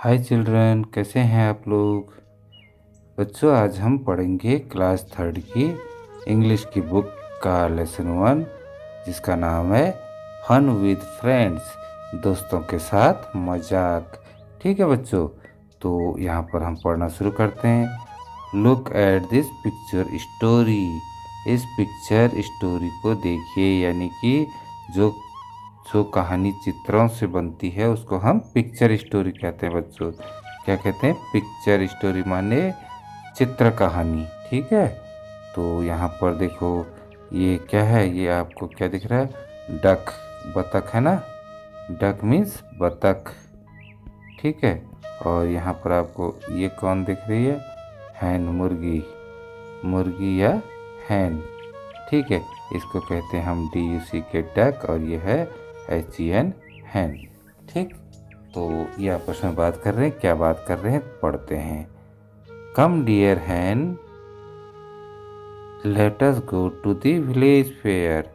हाय children, कैसे हैं आप लोग। बच्चों, आज हम पढ़ेंगे क्लास थर्ड की इंग्लिश की बुक का लेसन 1, जिसका नाम है फन विद फ्रेंड्स, दोस्तों के साथ मजाक। ठीक है बच्चों, तो यहाँ पर हम पढ़ना शुरू करते हैं। Look at this picture story. इस पिक्चर स्टोरी को देखिए, यानी कि जो जो कहानी चित्रों से बनती है उसको हम पिक्चर स्टोरी कहते हैं बच्चों। क्या कहते हैं? पिक्चर स्टोरी माने चित्र कहानी। ठीक है, तो यहाँ पर देखो, ये क्या है? ये आपको क्या दिख रहा है? डक, बतख है ना। डक मीन्स बतख। ठीक है, और यहाँ पर आपको ये कौन दिख रही है? हैन, मुर्गी। मुर्गी या हैन। ठीक है, इसको कहते हैं हम DUCK डक, और ये है HEN हैन। ठीक, तो ये आपस में बात कर रहे हैं। क्या बात कर रहे हैं, पढ़ते हैं। Come dear hen, let us go to the village fair.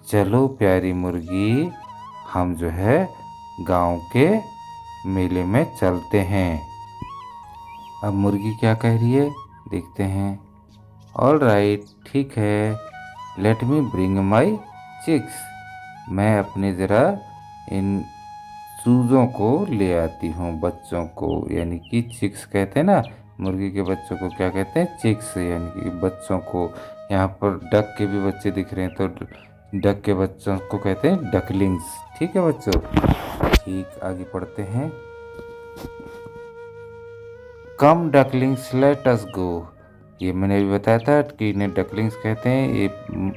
चलो प्यारी मुर्गी, हम जो है गांव के मेले में चलते हैं। अब मुर्गी क्या कह रही है, देखते हैं। ऑल राइट, ठीक है। Let me bring my chicks. मैं अपने ज़रा इन चूज़ों को ले आती हूँ, बच्चों को, यानी कि चिक्स कहते हैं ना। मुर्गी के बच्चों को क्या कहते हैं? चिक्स, यानी कि बच्चों को। यहाँ पर डक के भी बच्चे दिख रहे हैं, तो डक के बच्चों को कहते हैं डकलिंग्स। ठीक है बच्चों, ठीक, आगे पढ़ते हैं। कम डकलिंग्स लेट अस गो। ये मैंने अभी बताया था कि इन्हें डकलिंग्स कहते हैं।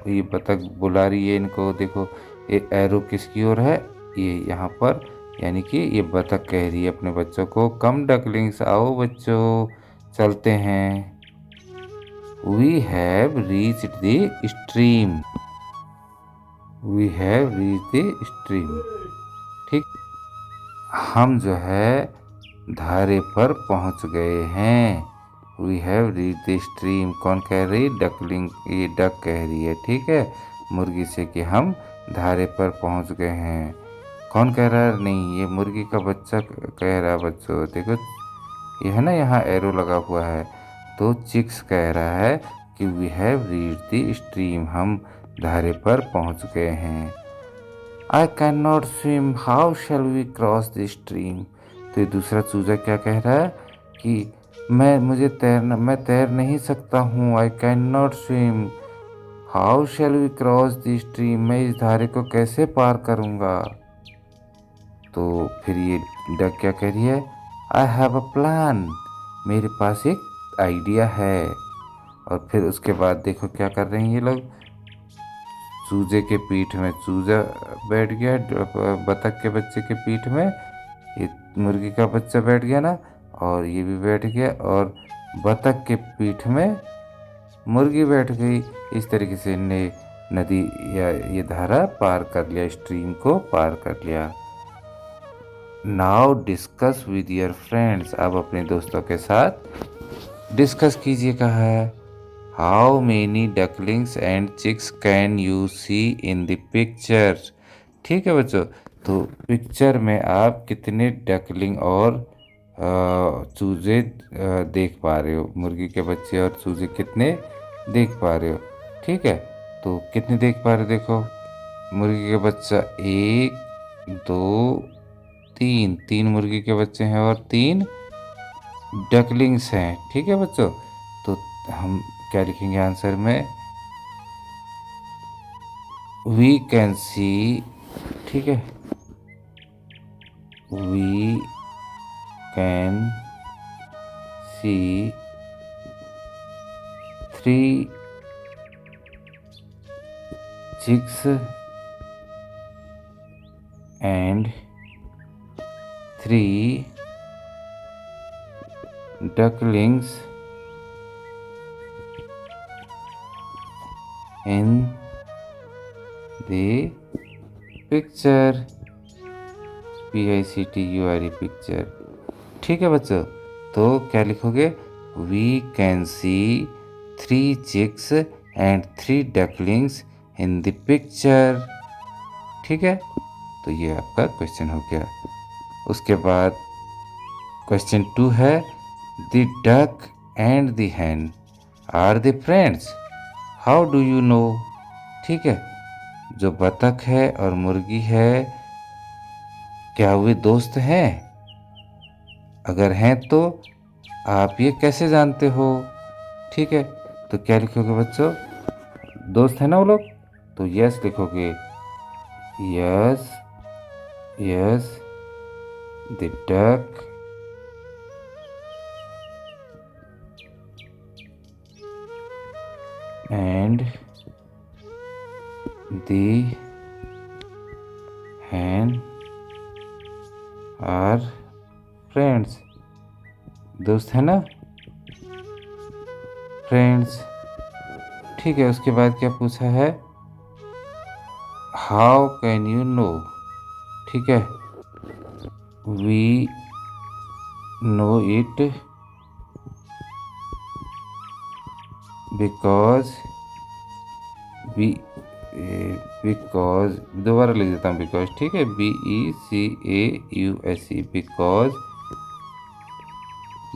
ये बतख बुला रही है इनको, देखो ये एरो किसकी ओर है? ये यहाँ पर, यानी कि ये बतख कह रही है अपने बच्चों को, कम डकलिंग्स, आओ बच्चों चलते हैं। We have reached the stream. We have reached the stream. ठीक, हम जो है धारे पर पहुंच गए हैं। We have reached the stream, कौन कह रही? डकलिंग, ये डक कह रही है। ठीक है, मुर्गी से कि हम धारे पर पहुंच गए हैं। कौन कह रहा है? नहीं, ये मुर्गी का बच्चा कह रहा है बच्चों। देखो ये है ना, यहाँ एरो लगा हुआ है, तो चिक्स कह रहा है कि we have reached the stream, हम धारे पर पहुंच गए हैं। I can not swim, how shall we cross the stream. तो ये दूसरा चूजा क्या कह रहा है कि मैं तैर नहीं सकता हूँ। I can not swim, how shall we cross the stream, मैं इस धारे को कैसे पार करूँगा। तो फिर ये डक क्या कह रही है? आई हैव अ प्लान, मेरे पास एक आइडिया है। और फिर उसके बाद देखो क्या कर रहे हैं ये लोग। चूजे के पीठ में चूजा बैठ गया, बतख के बच्चे के पीठ में ये मुर्गी का बच्चा बैठ गया ना, और ये भी बैठ गया, और बतख के पीठ में मुर्गी बैठ गई। इस तरीके से इनने नदी या ये धारा पार कर लिया, स्ट्रीम को पार कर लिया। Now discuss with your friends, अब अपने दोस्तों के साथ डिस्कस कीजिए। कहा है how many ducklings and chicks can you see in the picture. ठीक है बच्चों, तो पिक्चर में आप कितने डकलिंग और चूजे देख पा रहे हो? मुर्गी के बच्चे और चूजे कितने देख पा रहे हो? ठीक है, तो कितने देख पा रहे हो? देखो मुर्गी के बच्चा 1 2 3, 3 मुर्गी के बच्चे हैं और 3 डकलिंग्स हैं। ठीक है बच्चों, तो हम क्या लिखेंगे आंसर में? वी कैन सी, ठीक है, we can see 3 chicks and 3 ducklings in the picture, PICTURE picture. ठीक है बच्चों, तो क्या लिखोगे? We can see 3 chicks and 3 ducklings in the picture. ठीक है, तो ये आपका क्वेश्चन हो गया। उसके बाद क्वेश्चन 2 है the duck and the hen are the friends, how do you know. ठीक है, जो बतख है और मुर्गी है, क्या वे दोस्त हैं? अगर हैं तो आप ये कैसे जानते हो? ठीक है, तो क्या लिखोगे बच्चों? दोस्त है ना वो लोग, तो यस लिखोगे। Yes, yes the duck and the hen are friends, दोस्त है ना, फ्रेंड्स। ठीक है, उसके बाद क्या पूछा है? How can you know. ठीक है, we know it because we, because दोबारा लिख देता हूँ बिकॉज। ठीक है, BECAUSE because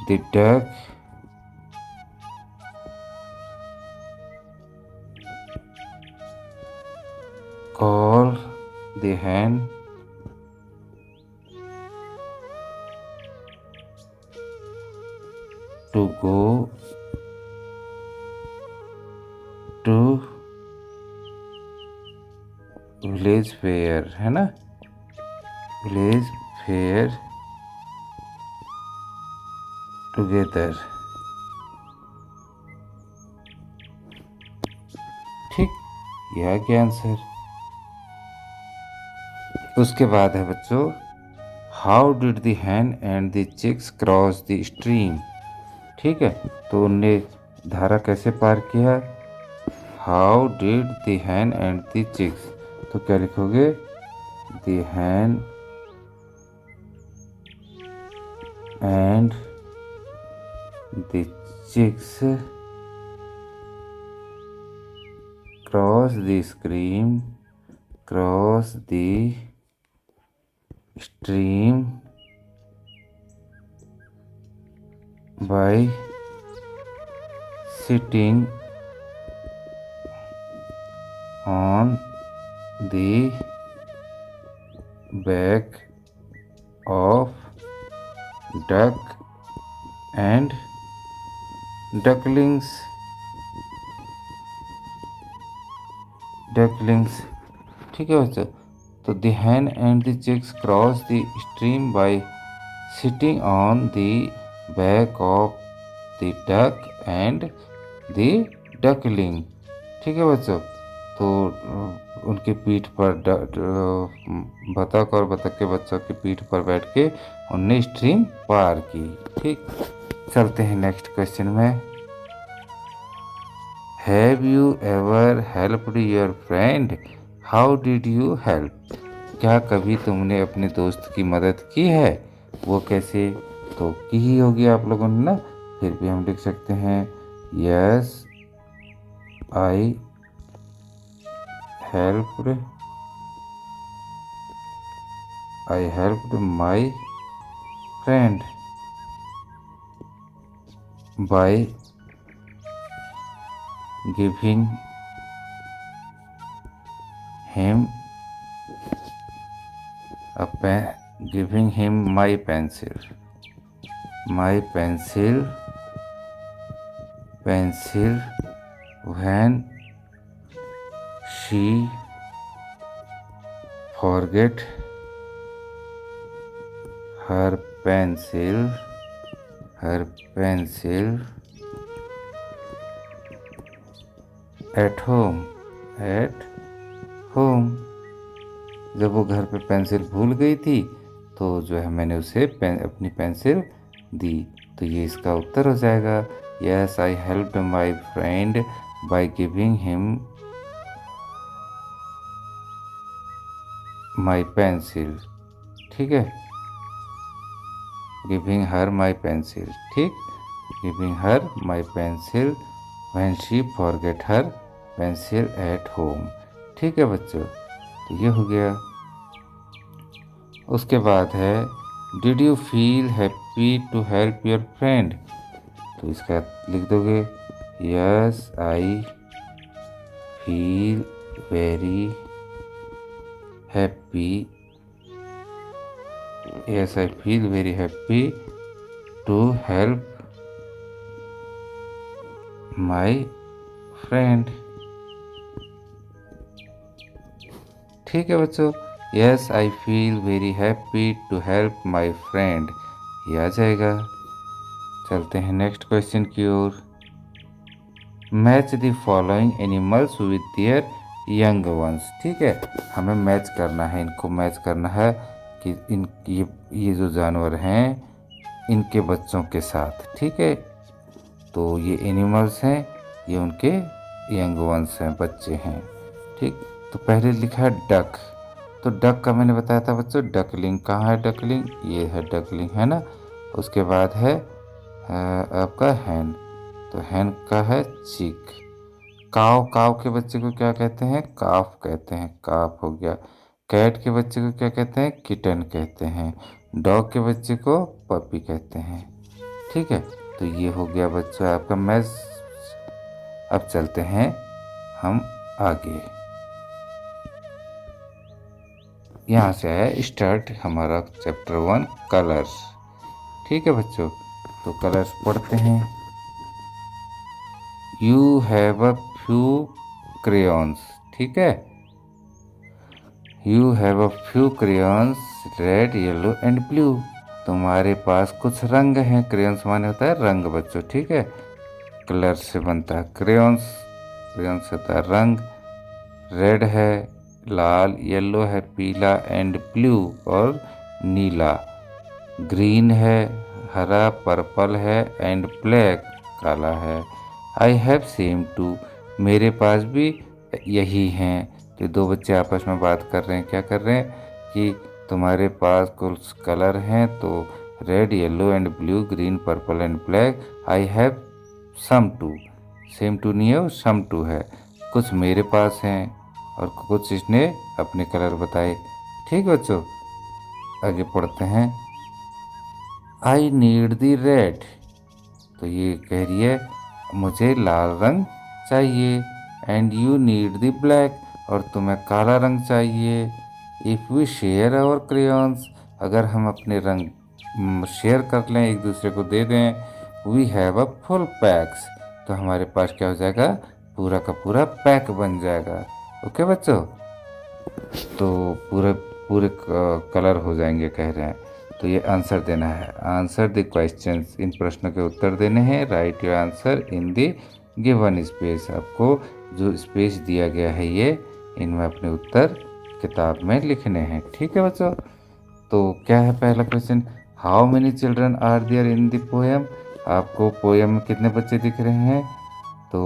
the duck call the hen to go to village fair, है ना, village fair together। ठीक, यह आ गया आंसर। उसके बाद है बच्चों, how did the hen and the chicks cross the stream. ठीक है, तो उनने धारा कैसे पार किया? How did the hen and the chicks, तो क्या लिखोगे? The hen and the chicks cross the stream, cross the stream by sitting on the back of duck and ducklings, ducklings। ठीक है बच्चों, तो the hen and the chicks cross the stream by sitting on the back of the duck and the duckling। ठीक है बच्चों, तो उनके पीठ पर बतख और बतख के बच्चों की पीठ पर बैठ के उनने स्ट्रीम पार की। ठीक, चलते हैं नेक्स्ट क्वेश्चन में। Have you ever helped your friend, how did you help. क्या कभी तुमने अपने दोस्त की मदद की है, वो कैसे? तो की ही होगी आप लोगों ने ना, फिर भी हम लिख सकते हैं yes I helped, I helped my friend by giving him giving him my pencil when she forget her pencil at home, जब वो घर पे पेंसिल भूल गई थी तो जो है मैंने उसे अपनी पेंसिल दी। तो ये इसका उत्तर हो जाएगा। Yes I helped my friend by giving him my pencil. ठीक है, गिविंग हर माई पेंसिल। ठीक, giving her my pencil when she forget her pencil at home. ठीक है बच्चों, तो ये हो गया। उसके बाद है did you feel happy to help your friend? तो इसका लिख दोगे yes I feel very happy, yes I feel very happy to help my friend. ठीक है बच्चों, yes I feel very happy to help my friend, ये आ जाएगा। चलते हैं नेक्स्ट क्वेश्चन की ओर। Match the following animals with their young ones. ठीक है, हमें मैच करना है, इनको मैच करना है कि ये जो जानवर हैं इनके बच्चों के साथ। ठीक है, तो ये एनिमल्स हैं, ये उनके यंग वंस हैं, बच्चे हैं। ठीक, तो पहले लिखा है डक। तो डक का मैंने बताया था बच्चों, डकलिंग कहाँ है? डकलिंग ये है, डकलिंग है ना। उसके बाद है आपका हैन, तो हैन का है चिक। काव, काव के बच्चे को क्या कहते हैं? काफ कहते हैं, काफ हो गया। कैट के बच्चे को क्या कहते हैं? किटन कहते हैं। डॉग के बच्चे को पपी कहते हैं। ठीक है, तो ये हो गया बच्चों आपका मैथ। अब चलते हैं हम आगे। यहाँ से है स्टार्ट हमारा चैप्टर 1 कलर्स। ठीक है बच्चों, तो कलर्स पढ़ते हैं। You have a few crayons. ठीक है, you have a few crayons red yellow and blue. तुम्हारे पास कुछ रंग हैं। क्रेयॉन्स माने होता है रंग बच्चों। ठीक है, कलर से बनता है क्रेयॉन्स, क्रेयॉन्स होता है रंग। रेड है लाल, येलो है पीला एंड ब्लू और नीला। ग्रीन है हरा, पर्पल है एंड ब्लैक काला है। आई हैव सेम टू, मेरे पास भी यही हैं। तो दो बच्चे आपस में बात कर रहे हैं, क्या कर रहे हैं कि तुम्हारे पास कुछ कलर हैं, तो red yellow and blue green purple and black. I have some too, same too नहीं है वो सम टू है। कुछ मेरे पास हैं और कुछ इसने अपने कलर बताए। ठीक बच्चों, आगे पढ़ते हैं। आई नीड दी रेड, तो ये कह रही है मुझे लाल रंग चाहिए। And you need the black, और तुम्हें काला रंग चाहिए। If we share our crayons, अगर हम अपने रंग शेयर कर लें, एक दूसरे को दे दें। We have a full packs, तो हमारे पास क्या हो जाएगा? पूरा का पूरा पैक बन जाएगा। ओके बच्चों, तो पूरे पूरे कलर हो जाएंगे कह रहे हैं। तो ये आंसर देना है, आंसर द क्वेश्चंस, इन प्रश्नों के उत्तर देने हैं। Right your answer in the given space, आपको जो स्पेस दिया गया है ये इनमें अपने उत्तर किताब में लिखने हैं। ठीक है बच्चों, तो क्या है पहला question? How many children are there in the poem? आपको पोएम में कितने बच्चे दिख रहे हैं? तो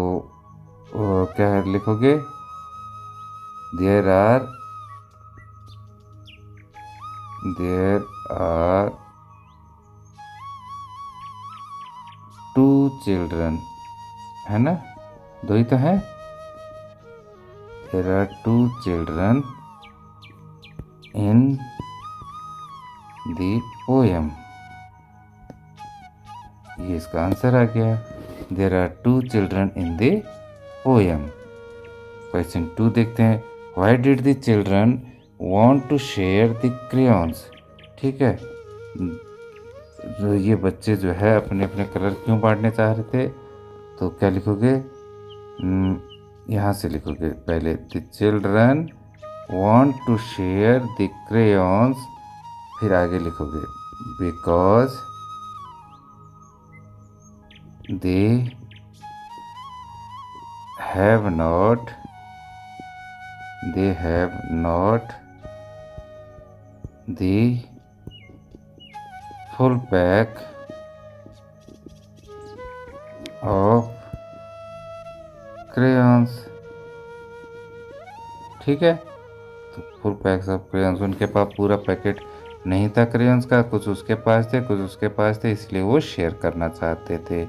क्या है लिखोगे? देयर आर टू चिल्ड्रन, है ना, दो ही तो है। There are two children in the poem, ये इसका आंसर आ गया। There are two children in the poem. Question 2 देखते हैं। Why did the children want to share the crayons? ठीक है, जो ये बच्चे जो है अपने अपने कलर क्यों बांटने चाह रहे थे? तो क्या लिखोगे? यहाँ से लिखोगे पहले, the children want to share the crayons, फिर आगे लिखोगे because they have not the full pack of crayons। ठीक है, तो फुल पैक्स ऑफ क्रेयॉन्स, उनके पास पूरा पैकेट नहीं था क्रेयॉन्स का, कुछ उसके पास थे कुछ उसके पास थे, इसलिए वो शेयर करना चाहते थे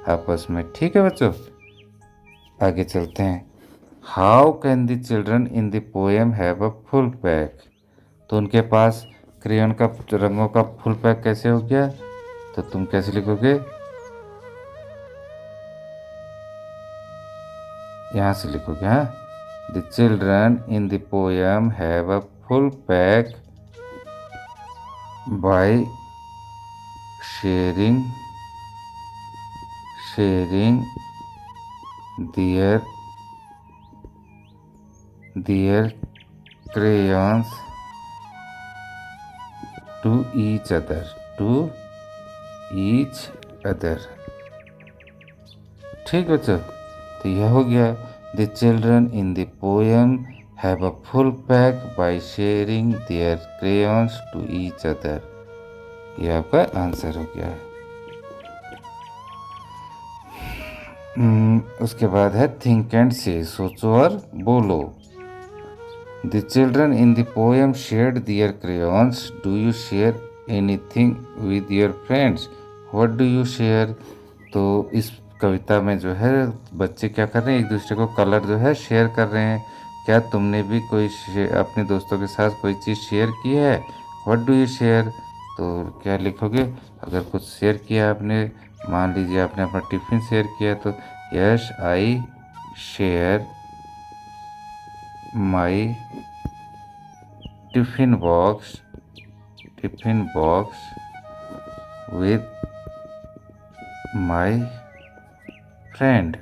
आपस में। ठीक है बच्चों, आगे चलते हैं। How can the children in the poem have a full pack? तो उनके पास क्रेयॉन का रंगों का फुल पैक कैसे हो गया, तो तुम कैसे लिखोगे, यहाँ से लिखोगे। हाँ, the children in the poem have a full pack by sharing their crayons to each other, ठीक बच्चों, तो यह हो गया the children in the poem have a full pack by sharing their crayons to each other. यह आपका answer हो गया है। उसके बाद है थिंक एंड से, सोचो और बोलो। The children in the poem shared their crayons, do you share anything with your friends, what do you share. तो इस कविता में जो है बच्चे क्या कर रहे हैं, एक दूसरे को कलर जो है शेयर कर रहे हैं। क्या तुमने भी कोई अपने दोस्तों के साथ कोई चीज़ शेयर की है, व्हाट डू यू शेयर। तो क्या लिखोगे, अगर कुछ शेयर किया आपने, मान लीजिए आपने अपना टिफ़िन शेयर किया, तो yes I share my tiffin box with my friends,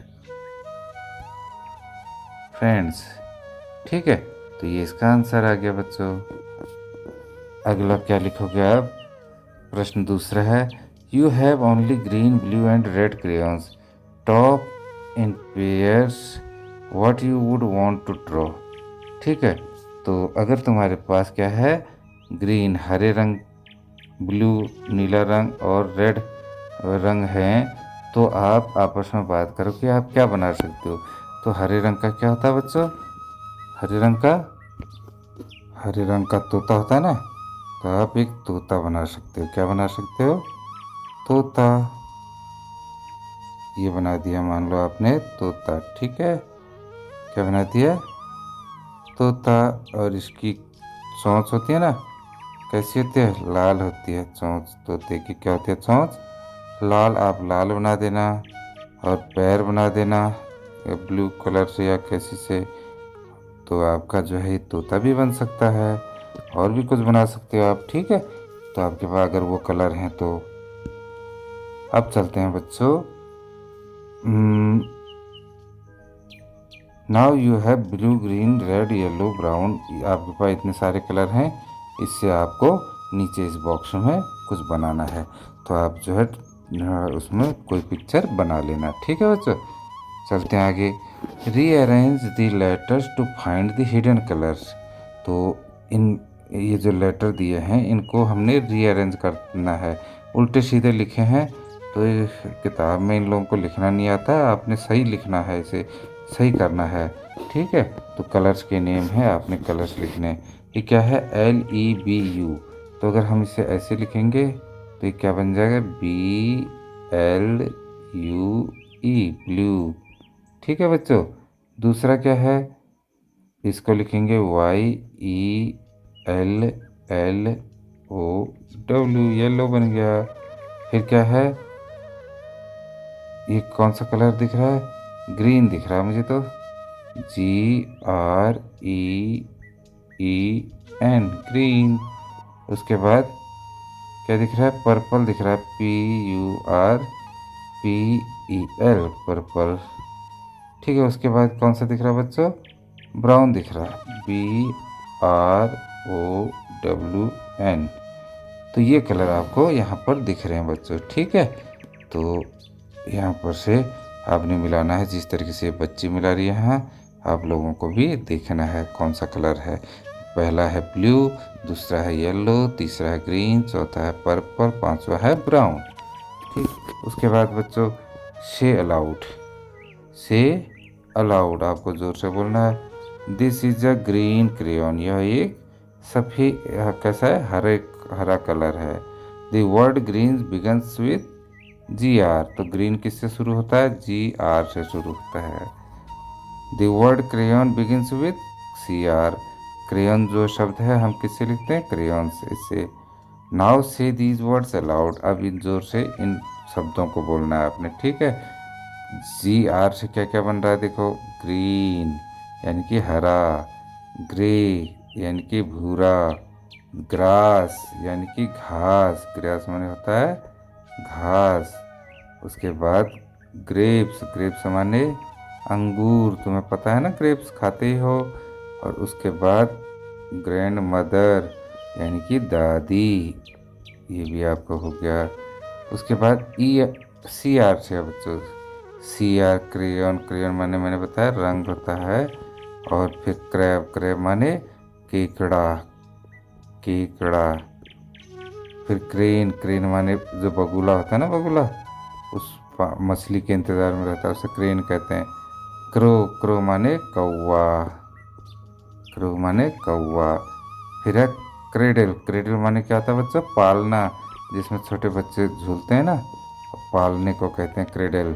ठीक है। तो ये इसका आंसर आ गया बच्चों। अगला क्या लिखोगे आप, प्रश्न दूसरा है, you have only green, blue and red crayons, top in pairs, what you would want to draw, ठीक है। तो अगर तुम्हारे पास क्या है, ग्रीन हरे रंग, ब्लू नीला रंग और रेड रंग हैं, तो आप आपस में बात करो कि आप क्या बना सकते हो। तो हरे रंग का क्या होता है बच्चों, हरे रंग का तोता होता है ना, तो आप एक तोता बना सकते हो। क्या बना सकते हो, तोता। ये बना दिया, मान लो आपने तोता, ठीक है। क्या बना दिया, तोता। और इसकी चोंच होती है ना, कैसी होती है, लाल होती है चोंच तोते की। क्या होती है, चोंच लाल। आप लाल बना देना और पैर बना देना ब्लू कलर से या कैसी से, तो आपका जो है तोता भी बन सकता है। और भी कुछ बना सकते हो आप, ठीक है। तो आपके पास अगर वो कलर हैं तो। अब चलते हैं बच्चों, now you have blue, green, red, yellow, brown. आपके पास इतने सारे कलर हैं, इससे आपको नीचे इस बॉक्स में कुछ बनाना है। तो आप जो है उसमें कोई पिक्चर बना लेना, ठीक है बच्चों। चलते हैं आगे, rearrange the letters to find the hidden colours. तो ये जो लेटर दिए हैं इनको हमने रीअरेंज करना है, उल्टे सीधे लिखे हैं। तो किताब में इन लोगों को लिखना नहीं आता, आपने सही लिखना है, इसे सही करना है, ठीक है। तो कलर्स के नेम है, आपने कलर्स लिखने। ये क्या है, LEBU। तो अगर हम इसे ऐसे लिखेंगे तो ये क्या बन जाएगा, BLUE, ब्लू, ठीक है बच्चों। दूसरा क्या है, इसको लिखेंगे YELLOW, येलो बन गया। फिर क्या है, ये कौन सा कलर दिख रहा है, ग्रीन दिख रहा है मुझे तो, GREEN, ग्रीन। उसके बाद क्या दिख रहा है, पर्पल दिख रहा है, PURPEL, पर्पल, ठीक है। उसके बाद कौन सा दिख रहा है बच्चों, ब्राउन दिख रहा है, BROWN। तो ये कलर आपको यहाँ पर दिख रहे हैं बच्चों, ठीक है। तो यहाँ पर से आपने मिलाना है, जिस तरीके से बच्ची मिला रही है यहाँ, आप लोगों को भी देखना है कौन सा कलर है। पहला है ब्लू, दूसरा है येलो, तीसरा है ग्रीन, चौथा है पर्पल, पांचवा है ब्राउन, ठीक। उसके बाद बच्चों, से अलाउड आपको जोर से बोलना है। This is a green crayon, यह एक सफ़ेद, कैसा है, हरा कलर है। The word green begins with GR, तो ग्रीन किससे शुरू होता है, GR से शुरू होता है। The word crayon begins with CR, crayon जो शब्द है हम किससे लिखते हैं, क्रेयन से। इससे नाउ से दीज वर्ड्स अलाउड, अब इन जोर से इन शब्दों को बोलना है आपने, ठीक है। जी आर से क्या क्या बन रहा है देखो, ग्रीन यानी कि हरा, ग्रे यानी कि भूरा, ग्रास यानी कि घास, ग्रास माने होता है घास। उसके बाद ग्रेप्स, ग्रेप्स माने अंगूर, तुम्हें पता है ना ग्रेप्स खाते ही हो। और उसके बाद ग्रैंड मदर यानी कि दादी, ये भी आपको हो गया। उसके बाद ई सी आर से है बच्चों, सी आर क्रेयन, क्रेयन माने मैंने बताया रंग होता है। और फिर क्रैब, क्रैब माने केकड़ा, केकड़ा। फिर क्रेन, क्रेन माने जो बगुला होता है ना, बगुला उस मछली के इंतजार में रहता है, उसे क्रेन कहते हैं। क्रो, क्रो माने कौवा, क्रो माने कौवा। फिर है क्रेडल, क्रेडल माने क्या होता है बच्चों, पालना, जिसमें छोटे बच्चे झूलते हैं ना, पालने को कहते हैं क्रेडल।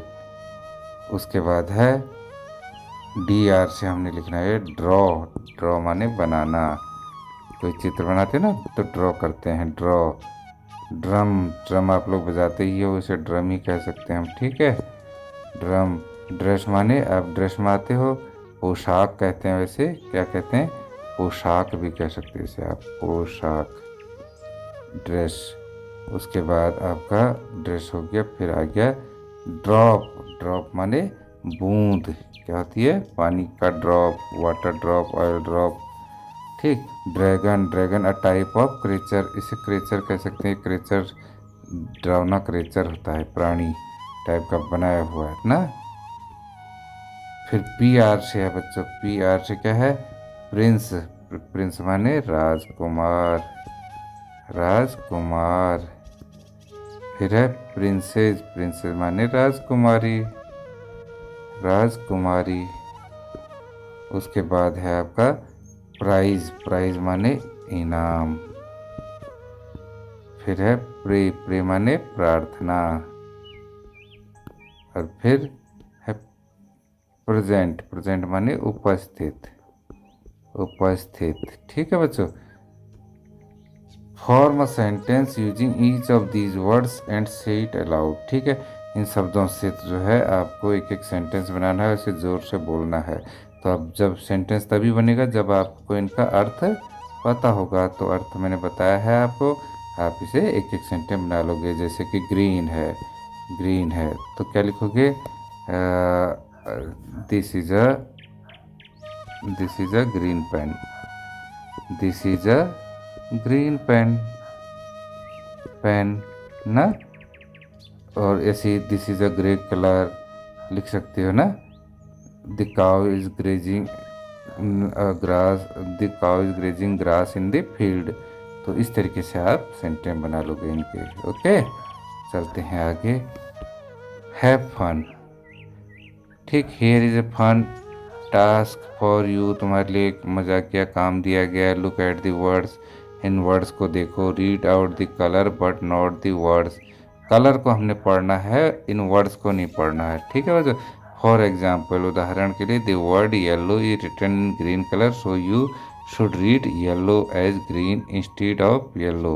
उसके बाद है डी आर से हमने लिखना है ड्रॉ, ड्रॉ माने बनाना, कोई चित्र बनाते हैं ना तो ड्रॉ करते हैं, ड्रॉ। ड्रम, ड्रम आप लोग बजाते ही हो, उसे ड्रम ही कह सकते हैं हम, ठीक है, ड्रम। ड्रेस माने आप ड्रेस में आते हो, पोशाक कहते हैं, वैसे क्या कहते हैं, पोशाक भी कह सकते हैं इसे आप, पोशाक, ड्रेस। उसके बाद आपका ड्रेस हो गया, फिर आ गया ड्रॉप, ड्रॉप माने बूंद, क्या होती है, पानी का drop, water drop, oil drop, ठीक। Dragon, dragon a type of creature, इसे क्रेचर कह सकते हैं, क्रेचर डरावना क्रेचर होता है, प्राणी टाइप का बनाया हुआ है ना। फिर पी आर से है बच्चों, पी आर से क्या है, प्रिंस, प्रिंस माने राजकुमार, राजकुमार। फिर है प्रिंसेस, प्रिंसेस माने राजकुमारी, राजकुमारी। उसके बाद है आपका प्राइज, प्राइज माने इनाम। फिर है प्रे, प्रे माने प्रार्थना। और फिर है प्रेजेंट, प्रेजेंट माने उपस्थित, उपस्थित, ठीक है बच्चों। Form a sentence using each of these words and से इट अलाउड, ठीक है। इन शब्दों से जो है आपको एक एक सेंटेंस बनाना है, उसे जोर से बोलना है। तो अब जब सेंटेंस तभी बनेगा जब आपको इनका अर्थ पता होगा। तो अर्थ मैंने बताया है आपको, आप इसे एक एक सेंटेंस बना लोगे। जैसे कि ग्रीन है, ग्रीन है तो क्या लिखोगे, this is a, this is a green pen, this is a green pen, pen ना। और ऐसे this is a grey colour लिख सकते हो ना। The cow is grazing grass, the cow is grazing grass in the field. तो इस तरीके से आप सेंटेंस बना लोगे इनके, ओके। चलते हैं आगे, हैव फन, ठीक। Here is a fun task for you, तुम्हारे लिए एक मजाकिया काम दिया गया है। लुक एट द वर्ड्स, इन वर्ड्स को देखो, read out the colour but not the words, colour को हमने पढ़ना है, इन वर्ड्स को नहीं पढ़ना है, ठीक है बच्चों। फॉर एग्जाम्पल, उदाहरण के लिए, the word yellow is written in green colour, so you should read yellow as green instead of yellow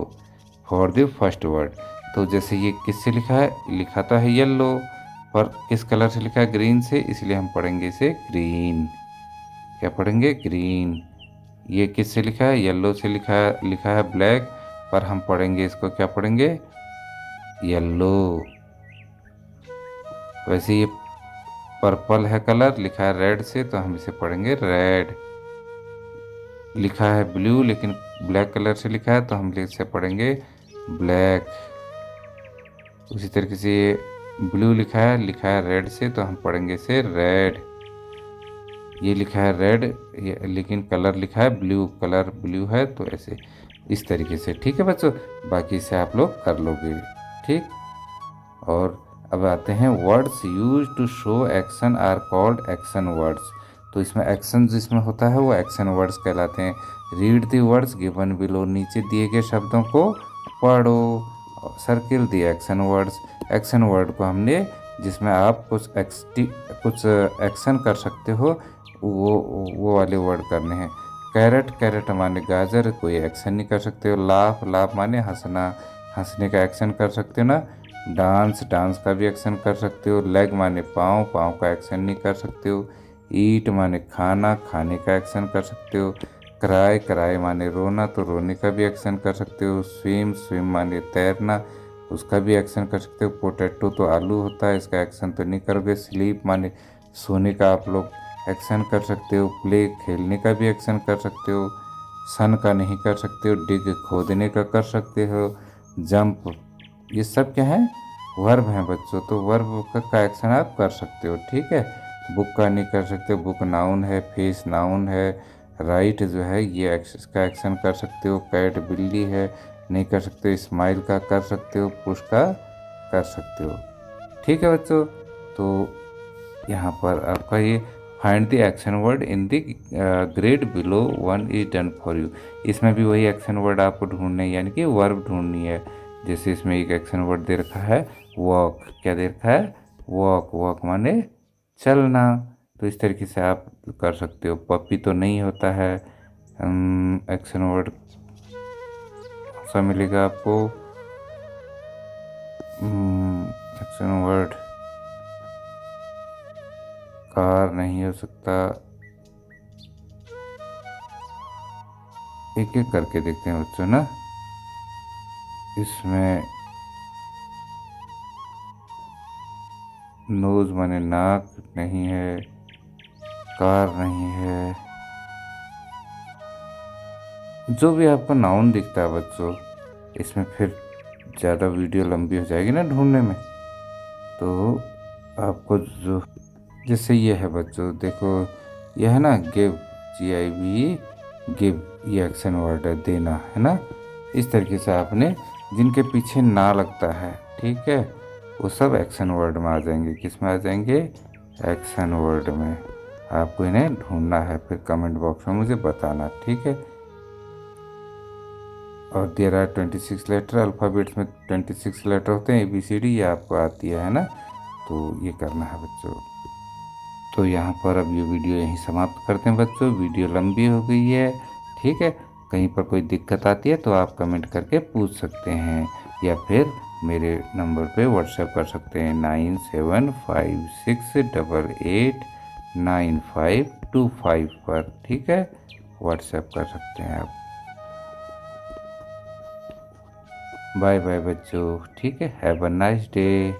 for the first word. तो जैसे ये किससे लिखा है, लिखा तो है येलो, पर किस कलर से लिखा है, ग्रीन से, इसलिए हम पढ़ेंगे इसे ग्रीन, क्या पढ़ेंगे, ग्रीन। ये किससे लिखा है, येलो से लिखा है ब्लैक, पर हम पढ़ेंगे इसको, क्या पढ़ेंगे, येलो। वैसे ये पर्पल है कलर, लिखा है रेड से, तो हम इसे पढ़ेंगे रेड। लिखा है ब्लू लेकिन ब्लैक कलर से लिखा है, तो हम इसे पढ़ेंगे ब्लैक। उसी तरीके से ये ब्लू लिखा है रेड से, तो हम पढ़ेंगे इसे रेड। ये लिखा है रेड लेकिन कलर लिखा है ब्लू, कलर ब्लू है, तो ऐसे इस तरीके से, ठीक है बच्चों। बाकी से आप लोग कर लोगे, ठीक। और अब आते हैं words use to show action are called action words. तो इसमें एक्शन जिसमें होता है वो एक्शन वर्ड्स कहलाते हैं। Read the words given below, नीचे दिए गए शब्दों को पढ़ो, सर्किल दी एक्शन वर्ड्स। एक्शन वर्ड को हमने जिसमें आप कुछ एक्शन कर सकते हो, वो वाले वर्ड करने हैं। कैरेट, कैरेट माने गाजर, कोई एक्शन नहीं कर सकते हो। लाफ, लाफ माने हंसना, हंसने का एक्शन कर सकते हो ना। डांस, डांस का भी एक्शन कर सकते हो। लेग माने पाँव, पाँव का एक्शन नहीं कर सकते हो। ईट माने खाना, खाने का एक्शन कर सकते हो। क्राई, क्राई माने रोना, तो रोने का भी एक्शन कर सकते हो। स्विम, स्विम माने तैरना, उसका भी एक्शन कर सकते हो। पोटैटो तो आलू होता है, इसका एक्शन तो नहीं करोगे। स्लीप माने सोने का आप लोग एक्शन कर सकते हो। प्ले, खेलने का भी एक्शन कर सकते हो। सन का नहीं कर सकते हो। डिग, खोदने का कर सकते हो। जंप, ये सब क्या है, वर्ब हैं बच्चों, तो वर्ब का एक्शन आप कर सकते हो, ठीक है। बुक का नहीं कर सकते, बुक नाउन है। फेस नाउन है। राइट जो है ये इसका एक्शन कर सकते हो। कैट, बिल्ली है, नहीं कर सकते। स्माइल का कर सकते हो। पुश का कर सकते हो, ठीक है बच्चों। तो यहाँ पर आपका ये find the action word in the grade below one is done for you, इसमें भी वही एक्शन वर्ड आपको ढूंढने हैं, यानी कि वर्ब ढूंढनी है। जैसे इसमें एक एक्शन वर्ड दे रखा है वॉक, क्या दे रखा है, वॉक, वॉक माने चलना, तो इस तरीके से आप कर सकते हो। पपी तो नहीं होता है। एक्शन वर्ड सा मिलेगा आपको, एक्शन वर्ड कार नहीं हो सकता। एक एक करके देखते हैं बच्चों ना। इसमें नोज माने नाक नहीं है, कार नहीं है। जो भी आपको नाउन दिखता है बच्चों, इसमें फिर ज़्यादा वीडियो लंबी हो जाएगी ना ढूंढने में, तो आपको जो, जैसे ये है बच्चों, देखो ये है ना गिव, GIV, गिव, ये एक्शन वर्ड है, देना, है ना। इस तरीके से आपने जिनके पीछे ना लगता है, ठीक है, वो सब एक्शन वर्ड में आ जाएंगे। किस में आ जाएंगे, एक्शन वर्ड में। आपको इन्हें ढूंढना है, फिर कमेंट बॉक्स में मुझे बताना, ठीक है। और देयर आर 26 लेटर, अल्फ़ाबेट्स में 26 लेटर होते हैं, ABCD, ये आपको आती है ना। तो ये करना है बच्चों। तो यहाँ पर अब ये वीडियो यहीं समाप्त करते हैं बच्चों, वीडियो लंबी हो गई है, ठीक है। कहीं पर कोई दिक्कत आती है तो आप कमेंट करके पूछ सकते हैं, या फिर मेरे नंबर पे व्हाट्सएप कर सकते हैं 9756889525 पर, ठीक है, व्हाट्सएप कर सकते हैं आप। बाय बाय बच्चों, ठीक है, हैव अ नाइस डे।